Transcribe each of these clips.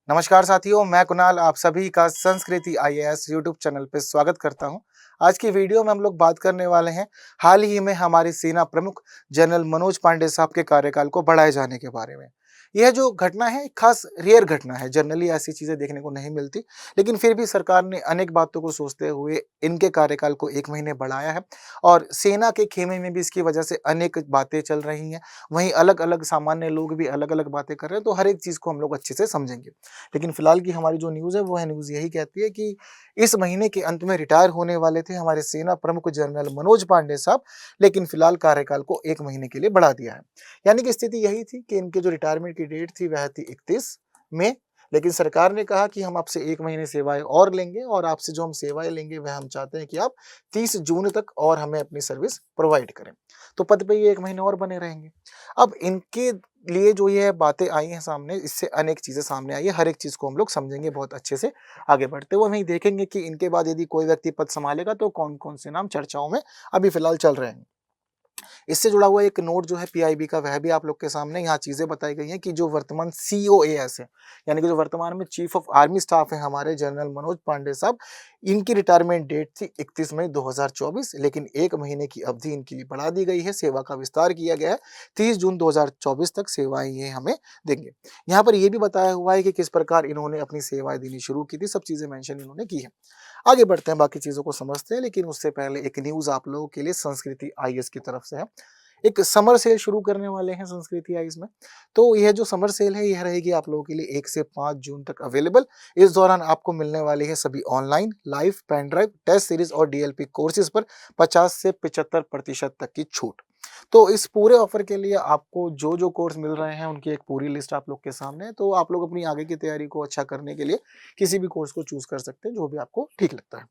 नमस्कार साथियों, मैं कुणाल आप सभी का संस्कृति आईएएस यूट्यूब चैनल पे स्वागत करता हूं। आज की वीडियो में हम लोग बात करने वाले हैं हाल ही में हमारी सेना प्रमुख जनरल मनोज पांडे साहब के कार्यकाल को बढ़ाए जाने के बारे में। यह जो घटना है, एक खास रेयर घटना है। जनरली ऐसी चीजें देखने को नहीं मिलती, लेकिन फिर भी सरकार ने अनेक बातों को सोचते हुए इनके कार्यकाल को 1 महीने बढ़ाया है और सेना के खेमे में भी इसकी वजह से अनेक बातें चल रही हैं। वहीं अलग-अलग सामान्य लोग भी अलग-अलग बातें कर रहे हैं, तो हर एक चीज़ को हम लोग अच्छे से समझेंगे। लेकिन फिलहाल की हमारी जो न्यूज़ है वो है न्यूज़ यही कहती है कि इस महीने के अंत में रिटायर होने वाले थे हमारे सेना प्रमुख जनरल मनोज पांडे साहब, लेकिन फिलहाल कार्यकाल को 1 महीने के लिए बढ़ा दिया है। यानी कि स्थिति यही थी कि इनके जो रिटायरमेंट की डेट थी वह थी 31 मई, लेकिन सरकार ने कहा कि हम आपसे 1 महीने सेवाएं और लेंगे और आपसे जो हम सेवाएं लेंगे वह हम चाहते हैं कि आप 30 जून तक और हमें अपनी सर्विस प्रोवाइड करें। तो पद पे ये 1 महीने और बने रहेंगे। अब इनके लिए जो ये बातें आई हैं सामने, इससे अनेक चीज़ें सामने आई है। हर एक चीज़ को हम लोग समझेंगे बहुत अच्छे से। आगे बढ़ते हुए वहीं देखेंगे कि इनके बाद यदि कोई व्यक्ति पद संभालेगा तो कौन-कौन से नाम चर्चाओं में अभी फिलहाल चल रहे हैं। इससे जुड़ा हुआ एक नोट जो है पीआईबी का, वह भी आप लोग के सामने यहाँ चीज़ें बताई गई हैं कि जो वर्तमान सीओएएस है, यानी कि जो वर्तमान में चीफ ऑफ आर्मी स्टाफ है हमारे जनरल मनोज पांडे साहब, इनकी रिटायरमेंट डेट थी 31 मई 2024, लेकिन 1 महीने की अवधि इनके लिए बढ़ा दी गई है। सेवा का विस्तार किया गया है। 30 जून 2024 तक सेवाएं ये हमें देंगे। यहाँ पर ये भी बताया हुआ है कि किस प्रकार इन्होंने अपनी सेवाएं देनी शुरू की थी, सब चीज़ें मेंशन इन्होंने की है। आगे बढ़ते हैं, बाकी चीज़ों को समझते हैं, लेकिन उससे पहले एक न्यूज़ आप लोगों के लिए संस्कृति आईएएस की तरफ से है। एक समर सेल शुरू करने वाले हैं संस्कृति आइस में। तो यह जो समर सेल है, यह रहेगी आप लोगों के लिए 1 से 5 जून तक अवेलेबल। इस दौरान आपको मिलने वाली है सभी online, live, pen drive, test series और डीएलपी कोर्सेज पर 50 से 75% तक की छूट। तो इस पूरे ऑफर के लिए आपको जो कोर्स मिल रहे हैं उनकी एक पूरी लिस्ट आप लोग के सामने है। तो आप लोग अपनी आगे की तैयारी को अच्छा करने के लिए किसी भी कोर्स को चूज कर सकते हैं, जो भी आपको ठीक लगता है।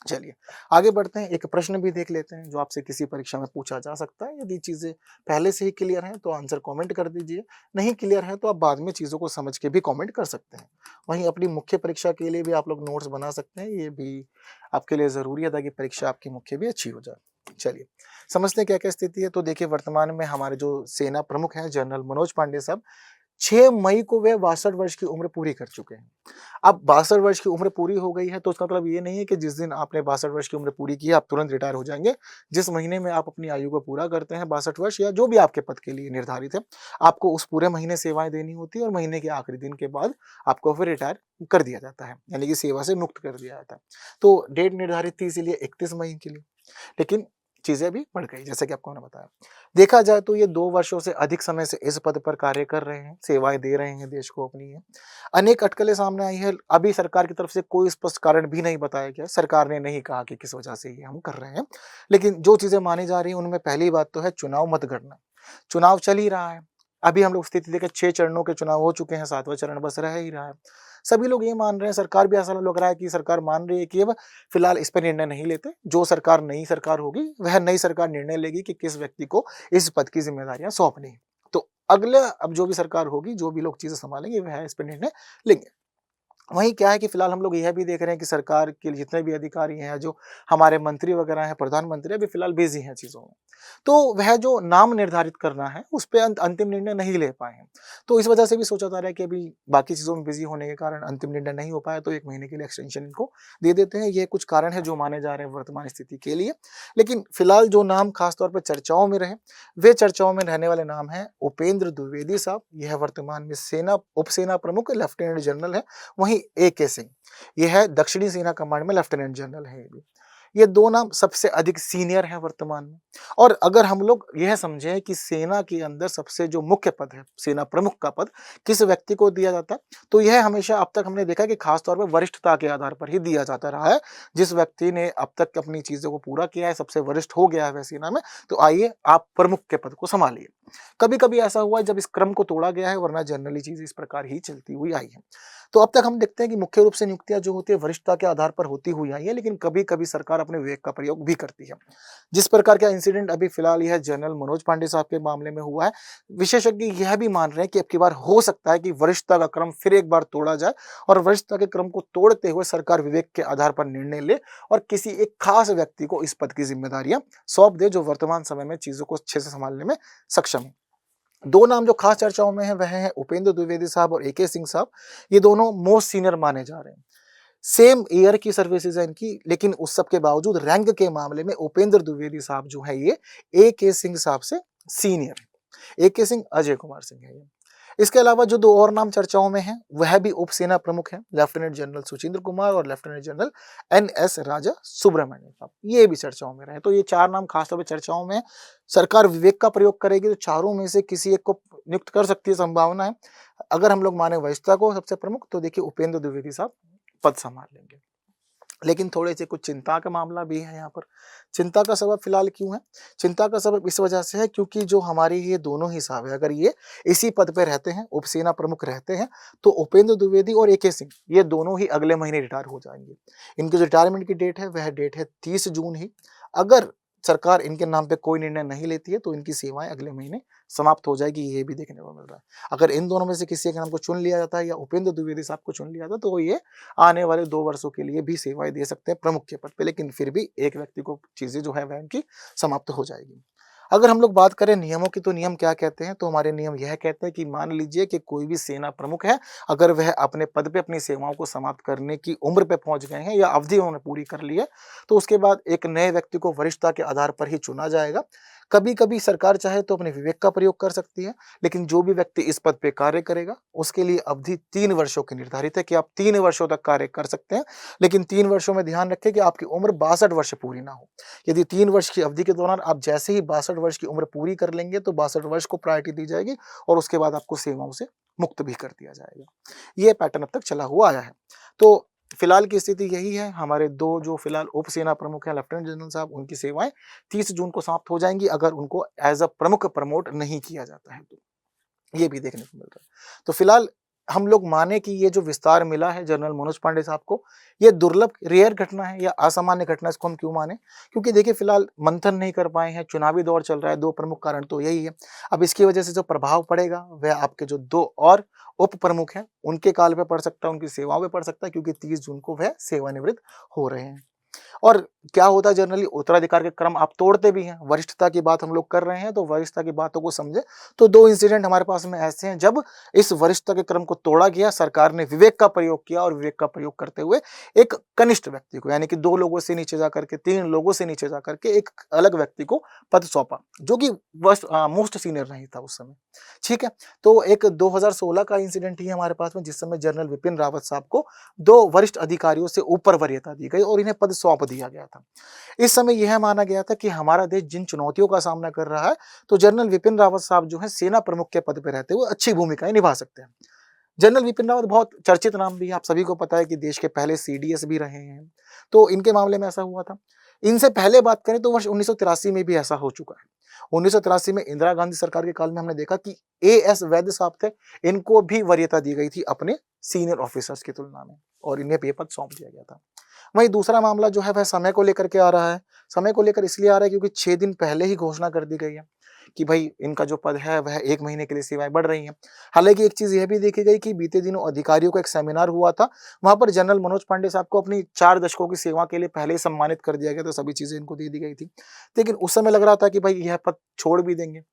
चलिए, आगे बढ़ते हैं। एक प्रश्न भी देख लेते हैं जो आपसे किसी परीक्षा में पूछा जा सकता है। यदि चीज़ें पहले से ही क्लियर हैं तो आंसर कमेंट कर दीजिए, नहीं क्लियर है तो आप बाद में चीज़ों को समझ के भी कमेंट कर सकते हैं। वहीं अपनी मुख्य परीक्षा के लिए भी आप लोग नोट्स बना सकते हैं, ये भी आपके लिए ज़रूरी है ताकि परीक्षा आपकी मुख्य भी अच्छी हो जाए। चलिए, समझते हैं क्या-क्या स्थिति है। तो देखिए, वर्तमान में हमारे जो सेना प्रमुख हैं जनरल मनोज पांडे साहब, 6 मई को वे 62 वर्ष की उम्र पूरी कर चुके हैं। अब 62 वर्ष की उम्र पूरी हो गई है तो उसका मतलब ये नहीं है कि जिस दिन आपने 62 वर्ष की उम्र पूरी की है आप तुरंत रिटायर हो जाएँगे। जिस महीने में आप अपनी आयु को पूरा करते हैं 62 वर्ष या जो भी आपके पद के लिए निर्धारित है, आपको उस पूरे महीने सेवाएँ देनी होती है और महीने के आखिरी दिन के बाद आपको फिर रिटायर कर दिया जाता है, यानी कि सेवा से मुक्त कर दिया जाता है। तो डेट निर्धारित थी इसीलिए 31 मई के लिए, लेकिन चीज़ें भी बढ़ गई जैसा कि आपको मैंने बताया। देखा जाए तो ये 2 वर्षों से अधिक समय से इस पद पर कार्य कर रहे हैं, सेवाएँ दे रहे हैं देश को अपनी ये। अनेक अटकलें सामने आई हैं, अभी सरकार की तरफ से कोई स्पष्ट कारण भी नहीं बताया गया। सरकार ने नहीं कहा कि किस वजह से ये हम कर रहे हैं। लेकिन जो चीज़ें मानी जा रही हैं उनमें पहली बात तो है चुनाव मतगणना। चुनाव चल ही रहा है। अभी हम लोग स्थिति देखें, 6 चरणों के चुनाव हो चुके हैं, 7वां चरण बस रह ही रहा है। सभी लोग ये मान रहे हैं, सरकार भी ऐसा लग रहा है कि सरकार मान रही है कि अब फिलहाल इस पे निर्णय नहीं लेते। जो सरकार नई सरकार होगी, वह नई सरकार निर्णय लेगी कि किस व्यक्ति को इस पद की ज़िम्मेदारियाँ सौंपनी है। तो अगला अब जो भी सरकार होगी, जो भी लोग चीज़ें सँभालेंगे, वह इस पे निर्णय लेंगे। वहीं क्या है कि फिलहाल हम लोग यह भी देख रहे हैं कि सरकार के जितने भी अधिकारी हैं, जो हमारे मंत्री वगैरह हैं, प्रधानमंत्री अभी फिलहाल बिज़ी हैं चीज़ों में। तो वह जो नाम निर्धारित करना है, उस पे अंतिम निर्णय नहीं ले पाए हैं। तो इस वजह से भी सोचा जा रहा है कि अभी बाकी चीज़ों में बिज़ी होने के कारण अंतिम निर्णय नहीं हो पाया, तो 1 महीने के लिए एक्सटेंशन इनको दे देते हैं। ये कुछ कारण है जो माने जा रहे हैं वर्तमान स्थिति के लिए। लेकिन फिलहाल जो नाम खास तौर पे चर्चाओं में रहे, वे चर्चाओं में रहने वाले नाम हैं उपेंद्र द्विवेदी साहब। यह वर्तमान में सेना उपसेना प्रमुख लेफ्टिनेंट जनरल हैं। वहीं एके सिंह, ये है दक्षिणी सेना कमांड में लेफ्टिनेंट जनरल है ये भी। ये 2 नाम सबसे अधिक सीनियर हैं वर्तमान में। और अगर हम लोग यह समझें कि सेना के अंदर सबसे जो मुख्य पद है, सेना प्रमुख का पद, किस व्यक्ति को दिया जाता है, तो यह हमेशा अब तक हमने देखा है कि खास तौर पर वरिष्ठता के आधार पर ही दिया जाता रहा है। जिस व्यक्ति ने अब तक अपनी चीज़ों को पूरा किया है, सबसे वरिष्ठ हो गया है वह सेना में, तो आइए आप प्रमुख के पद को सँभालिए। कभी-कभी ऐसा हुआ है जब इस क्रम को तोड़ा गया है, वरना जनरली चीज़ें इस प्रकार ही चलती हुई आई हैं। तो अब तक हम देखते हैं कि मुख्य रूप से नियुक्तियाँ जो होती है वरिष्ठता के आधार पर होती हुई आई है, लेकिन कभी-कभी सरकार अपने विवेक का प्रयोग भी करती है। जिस प्रकार का इंसिडेंट अभी फिलहाल यह जनरल मनोज पांडे साहब के मामले में हुआ है, विशेषज्ञ यह भी मान रहे हैं कि अब की बार हो सकता है कि वरिष्ठता का क्रम फिर एक बार तोड़ा जाए और वरिष्ठता के क्रम को तोड़ते हुए सरकार विवेक के आधार पर निर्णय ले और किसी एक खास व्यक्ति को इस पद की जिम्मेदारियां सौंप दे, जो वर्तमान समय में चीजों को अच्छे से संभालने में सक्षम है। दो नाम जो खास चर्चाओं में है वह है उपेंद्र द्विवेदी साहब और AK सिंह साहब। ये दोनों मोस्ट सीनियर माने जा रहे हैं। सेम ईयर की सर्विसेज है इनकी, लेकिन उस सब के बावजूद रैंक के मामले में उपेंद्र द्विवेदी साहब जो है ये AK सिंह साहब से सीनियर है। AK सिंह अजय कुमार सिंह है ये। इसके अलावा जो दो और नाम चर्चाओं में हैं वह भी उप सेना प्रमुख हैं, लेफ्टिनेंट जनरल सुचिंद्र कुमार और लेफ्टिनेंट जनरल NS राजा सुब्रमण्यम साहब, ये भी चर्चाओं में रहे। तो ये चार नाम खासतौर पर चर्चाओं में हैं। सरकार विवेक का प्रयोग करेगी तो चारों में से किसी एक को नियुक्त कर सकती है, संभावना है। अगर हम लोग माने वरिष्ठता को सबसे प्रमुख, तो देखिए उपेंद्र द्विवेदी साहब पद संभाल लेंगे। लेकिन थोड़े से कुछ चिंता का मामला भी है यहाँ पर। चिंता का सबब फिलहाल क्यों है? चिंता का सबब इस वजह से है क्योंकि जो हमारे ये दोनों ही साहब है, अगर ये इसी पद पे रहते हैं, उपसेना प्रमुख रहते हैं, तो उपेंद्र द्विवेदी और AK सिंह ये दोनों ही अगले महीने रिटायर हो जाएंगे। इनकी जो रिटायरमेंट की डेट है वह डेट है 30 जून ही। अगर सरकार इनके नाम पे कोई निर्णय नहीं लेती है तो इनकी सेवाएं अगले महीने समाप्त हो जाएगी, ये भी देखने को मिल रहा है। अगर इन दोनों में से किसी एक नाम को चुन लिया जाता है या उपेंद्र द्विवेदी साहब को चुन लिया जाता है तो ये आने वाले 2 वर्षों के लिए भी सेवाएं दे सकते हैं प्रमुख के पद पे, लेकिन फिर भी एक व्यक्ति को चीजें जो है वह इनकी समाप्त हो जाएगी। अगर हम लोग बात करें नियमों की, तो नियम क्या कहते हैं? तो हमारे नियम यह कहते हैं कि मान लीजिए कि कोई भी सेना प्रमुख है, अगर वह अपने पद पे अपनी सेवाओं को समाप्त करने की उम्र पे पहुंच गए हैं या अवधि उन्होंने पूरी कर ली है, तो उसके बाद एक नए व्यक्ति को वरिष्ठता के आधार पर ही चुना जाएगा। कभी-कभी सरकार चाहे तो अपने विवेक का प्रयोग कर सकती है, लेकिन जो भी व्यक्ति इस पद पे कार्य करेगा, उसके लिए अवधि 3 वर्षों की निर्धारित है कि आप 3 वर्षों तक कार्य कर सकते हैं। लेकिन 3 वर्षों में ध्यान रखें कि आपकी उम्र 62 वर्ष पूरी ना हो। यदि 3 वर्ष की अवधि के दौरान आप जैसे ही 62 वर्ष की उम्र पूरी कर लेंगे, तो 62 वर्ष को प्रायोरिटी दी जाएगी और उसके बाद आपको सेवाओं से मुक्त भी कर दिया जाएगा। ये पैटर्न अब तक चला हुआ आया है। तो फिलहाल की स्थिति यही है। हमारे दो जो फिलहाल उप सेना प्रमुख हैं, लेफ्टिनेंट जनरल साहब, उनकी सेवाएं 30 जून को समाप्त हो जाएंगी अगर उनको एज अ प्रमुख प्रमोट नहीं किया जाता है तो। ये भी देखने को मिल रहा है। तो फिलहाल हम लोग माने कि ये जो विस्तार मिला है जनरल मनोज पांडे साहब को, ये दुर्लभ रेयर घटना है या असामान्य घटना, इसको हम क्यों माने? क्योंकि देखिए फिलहाल मंथन नहीं कर पाए हैं, चुनावी दौर चल रहा है, 2 प्रमुख कारण तो यही है। अब इसकी वजह से जो प्रभाव पड़ेगा वह आपके जो 2 और उप प्रमुख हैं, उनके काल पे पड़ सकता है, उनकी सेवाओं पे पड़ सकता है, क्योंकि 30 जून को वह सेवानिवृत्त हो रहे हैं। और क्या होता है जनरली, उत्तराधिकार के क्रम आप तोड़ते भी हैं। वरिष्ठता की बात हम लोग कर रहे हैं तो वरिष्ठता की बातों को समझे तो 2 इंसिडेंट हमारे पास में ऐसे हैं जब इस वरिष्ठता के क्रम को तोड़ा गया, सरकार ने विवेक का प्रयोग किया और विवेक का प्रयोग करते हुए एक कनिष्ठ व्यक्ति को, यानी कि 2 लोगों से नीचे जाकर के, 3 लोगों से नीचे जाकर के एक अलग व्यक्ति को पद सौंपा, जो कि मोस्ट सीनियर नहीं था उस समय। ठीक है, तो एक 2016 का इंसिडेंट ही हमारे पास में, जिस समय जनरल विपिन रावत साहब को 2 वरिष्ठ अधिकारियों से ऊपर वरीयता दी गई और इन्हें पद सौंप दिया गया था। इस समय यह माना गया था कि हमारा देश जिन चुनौतियों का सामना कर रहा है, तो जनरल विपिन रावत साहब जो है सेना प्रमुख के पद पे रहते हुए अच्छी भूमिकाएं निभा सकते हैं। जनरल विपिन रावत बहुत चर्चित नाम भी है, आप सभी को पता है कि देश के पहले CDS भी रहे हैं, तो इनके मामले में ऐसा हुआ था। इनसे पहले बात करें तो वर्ष 1983 में भी ऐसा हो चुका है। 1983 में इंदिरा गांधी सरकार के काल में हमने देखा कि AS वैद्य साहब थे, इनको भी वरीयता दी गई थी अपने सीनियर ऑफिसर्स की तुलना में और इन्हें भी पद सौंप दिया गया था। वहीं दूसरा मामला जो है वह समय को लेकर के आ रहा है। समय को लेकर इसलिए आ रहा है क्योंकि 6 दिन पहले ही घोषणा कर दी गई है कि भाई इनका जो पद है वह 1 महीने के लिए सेवाएं बढ़ रही हैं। हालांकि एक चीज यह भी देखी गई कि बीते दिनों अधिकारियों का एक सेमिनार हुआ था, वहां पर जनरल मनोज पांडे साहब को अपनी 4 दशकों की सेवा के लिए पहले ही सम्मानित कर दिया गया था, सभी चीजें इनको दे दी गई थी। लेकिन उस समय लग रहा था कि भाई यह पद छोड़ भी देंगे,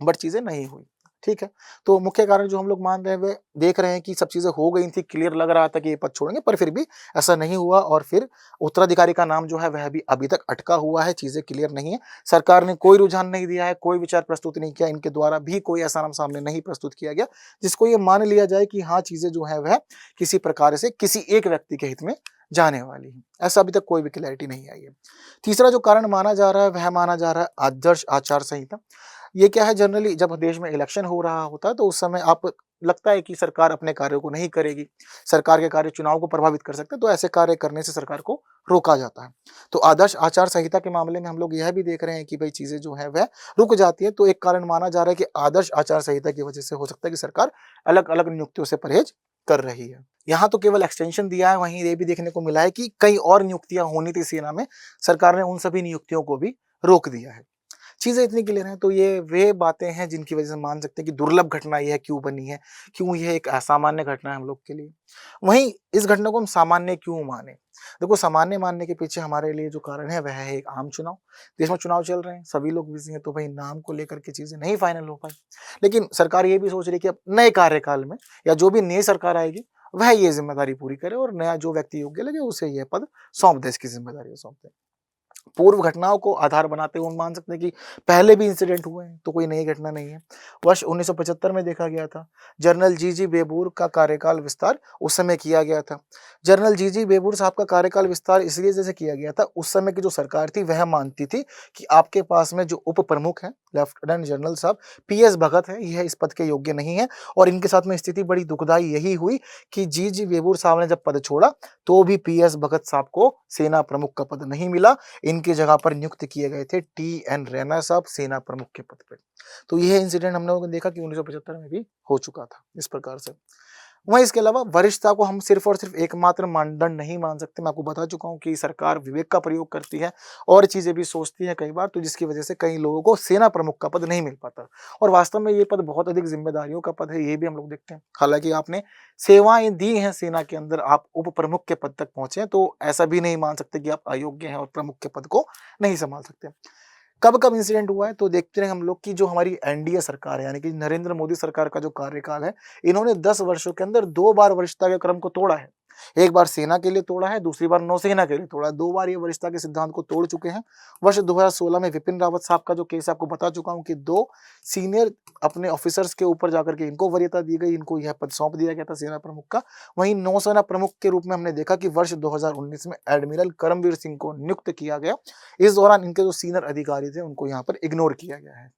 बट चीजें नहीं हुई। ठीक है, तो मुख्य कारण जो हम लोग मान रहे हैं, वे देख रहे हैं कि सब चीजें हो गई थी, क्लियर लग रहा था कि ये पद छोड़ेंगे, पर फिर भी ऐसा नहीं हुआ और फिर उत्तराधिकारी का नाम जो है वह भी अभी तक अटका हुआ है, चीजें क्लियर नहीं है। सरकार ने कोई रुझान नहीं दिया है, कोई विचार प्रस्तुत नहीं किया, इनके द्वारा भी कोई ऐसा नाम सामने नहीं प्रस्तुत किया गया जिसको ये मान लिया जाए कि हाँ चीजें जो है वह किसी प्रकार से किसी एक व्यक्ति के हित में जाने वाली है। ऐसा अभी तक कोई भी क्लैरिटी नहीं आई है। तीसरा जो कारण माना जा रहा है वह माना जा रहा है आदर्श आचार संहिता। ये क्या है, जनरली जब देश में इलेक्शन हो रहा होता है तो उस समय आप लगता है कि सरकार अपने कार्यों को नहीं करेगी, सरकार के कार्य चुनाव को प्रभावित कर सकते हैं, तो ऐसे कार्य करने से सरकार को रोका जाता है। तो आदर्श आचार संहिता के मामले में हम लोग यह भी देख रहे हैं कि भाई चीजें जो है वह रुक जाती है। तो एक कारण माना जा रहा है कि आदर्श आचार संहिता की वजह से हो सकता है कि सरकार अलग अलग नियुक्तियों से परहेज कर रही है। यहाँ तो केवल एक्सटेंशन दिया है, वहीं ये भी देखने को मिला है कि कई और नियुक्तियां होनी थी सेना में, सरकार ने उन सभी नियुक्तियों को भी रोक दिया है। चीज़ें इतनी क्लियर हैं, तो ये वे बातें हैं जिनकी वजह से मान सकते हैं कि दुर्लभ घटना यह क्यों बनी है, क्यों यह एक असामान्य घटना है हम लोग के लिए। वहीं इस घटना को हम सामान्य क्यों माने? देखो, सामान्य मानने के पीछे हमारे लिए जो कारण है वह है एक आम चुनाव। देश में चुनाव चल रहे हैं, सभी लोग बिज़ी हैं, तो भई नाम को लेकर के चीज़ें नहीं फाइनल हो पाई। लेकिन सरकार ये भी सोच रही है कि अब नए कार्यकाल में या जो भी नई सरकार आएगी, वह ये ज़िम्मेदारी पूरी करे और नया जो व्यक्ति योग्य लगे उसे यह पद सौंप दे, इसकी ज़िम्मेदारी सौंप दे। पूर्व घटनाओं को आधार बनाते हुए हम मान सकते हैं कि पहले भी इंसिडेंट हुए हैं, तो कोई नई घटना नहीं है। वर्ष 1975 में देखा गया था, जनरल जी.जी. बेबूर का कार्यकाल विस्तार उस समय किया गया था। जनरल जी.जी. बेबूर साहब का कार्यकाल विस्तार इसलिए जैसे किया गया था, उस समय की जो सरकार थी वह मानती थी कि आपके पास में जो उप प्रमुख हैं, लेफ्टिनेंट जनरल साहब पी.एस. भगत हैं, यह इस पद के योग्य नहीं है और इनके साथ में स्थिति बड़ी दुखदाई यही हुई कि जी.जी. बेबूर साहब ने जब पद छोड़ा, तो भी पी.एस. भगत साहब को सेना प्रमुख का पद नहीं मिला। इनकी जगह पर नियुक्त किए गए थे टी.एन. रैना साहब सेना प्रमुख के पद पे। तो यह इंसिडेंट हम लोगों ने देखा कि 1975 में भी हो चुका था इस प्रकार से। वहीं इसके अलावा वरिष्ठता को हम सिर्फ और सिर्फ एकमात्र मानदंड नहीं मान सकते। मैं आपको बता चुका हूँ कि सरकार विवेक का प्रयोग करती है और चीजें भी सोचती है कई बार, तो जिसकी वजह से कई लोगों को सेना प्रमुख का पद नहीं मिल पाता और वास्तव में ये पद बहुत अधिक जिम्मेदारियों का पद है, ये भी हम लोग देखते हैं। हालांकि आपने सेवाएं दी हैं सेना के अंदर, आप उप प्रमुख के पद तक पहुंचे हैं, तो ऐसा भी नहीं मान सकते कि आप अयोग्य हैं और प्रमुख के पद को नहीं संभाल सकते। कब-कब इंसिडेंट हुआ है, तो देखते हैं हम लोग कि जो हमारी एनडीए सरकार है, यानी कि नरेंद्र मोदी सरकार का जो कार्यकाल है, इन्होंने 10 वर्षों के अंदर 2 बार वरिष्ठता के क्रम को तोड़ा है। एक बार सेना के लिए तोड़ा है, दूसरी बार नौसेना के लिए तोड़ा है। 2 बार ये वरिष्ठता के सिद्धांत को तोड़ चुके हैं। वर्ष 2016 में विपिन रावत साहब का जो केस आपको बता चुका हूँ कि 2 सीनियर अपने ऑफिसर्स के ऊपर जाकर के इनको वरीयता दी गई, इनको यह पद सौंप दिया गया था सेना प्रमुख का। वहीं नौसेना प्रमुख के रूप में हमने देखा कि वर्ष 2019 में एडमिरल करमवीर सिंह को नियुक्त किया गया। इस दौरान इनके जो सीनियर अधिकारी थे उनको यहाँ पर इग्नोर किया गया है।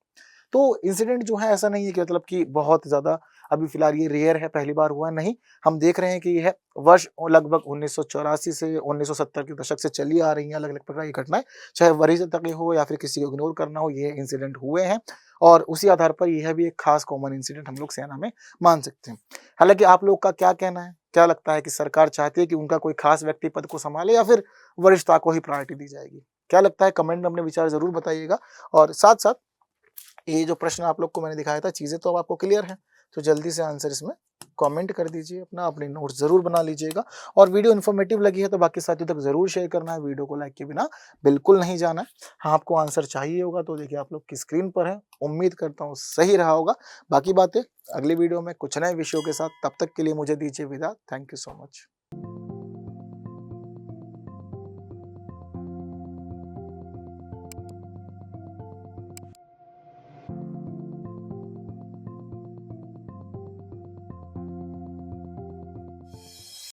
तो इंसिडेंट जो है ऐसा नहीं है कि मतलब कि बहुत ज़्यादा अभी फिलहाल ये रेयर है, पहली बार हुआ नहीं। हम देख रहे हैं कि यह वर्ष लगभग 1984 से 1970 के दशक से चली आ रही हैं अलग-अलग प्रकार की घटनाएँ, चाहे वरीयता की हो या फिर किसी को इग्नोर करना हो, ये इंसिडेंट हुए हैं और उसी आधार पर यह भी एक खास कॉमन इंसिडेंट हम लोग सेना में मान सकते हैं। हालाँकि आप लोग का क्या कहना है? क्या लगता है कि सरकार चाहती है कि उनका कोई खास व्यक्ति पद को सँभाले या फिर वरिष्ठता को ही प्रायोरिटी दी जाएगी? क्या लगता है? कमेंट में अपने विचार ज़रूर बताइएगा और साथ-साथ ये जो प्रश्न आप लोग को मैंने दिखाया था, चीज़ें तो अब आपको क्लियर हैं, तो जल्दी से आंसर इसमें कमेंट कर दीजिए अपना, अपने नोट्स ज़रूर बना लीजिएगा और वीडियो इन्फॉर्मेटिव लगी है तो बाकी साथियों तक ज़रूर शेयर करना है, वीडियो को लाइक किए बिना बिल्कुल नहीं जाना है। हाँ, आपको आंसर चाहिए होगा तो देखिए आप लोग की स्क्रीन पर है, उम्मीद करता हूँ सही रहा होगा। बाकी बातें अगली वीडियो में कुछ नए विषयों के साथ, तब तक के लिए मुझे दीजिए विदा। Thank you so much.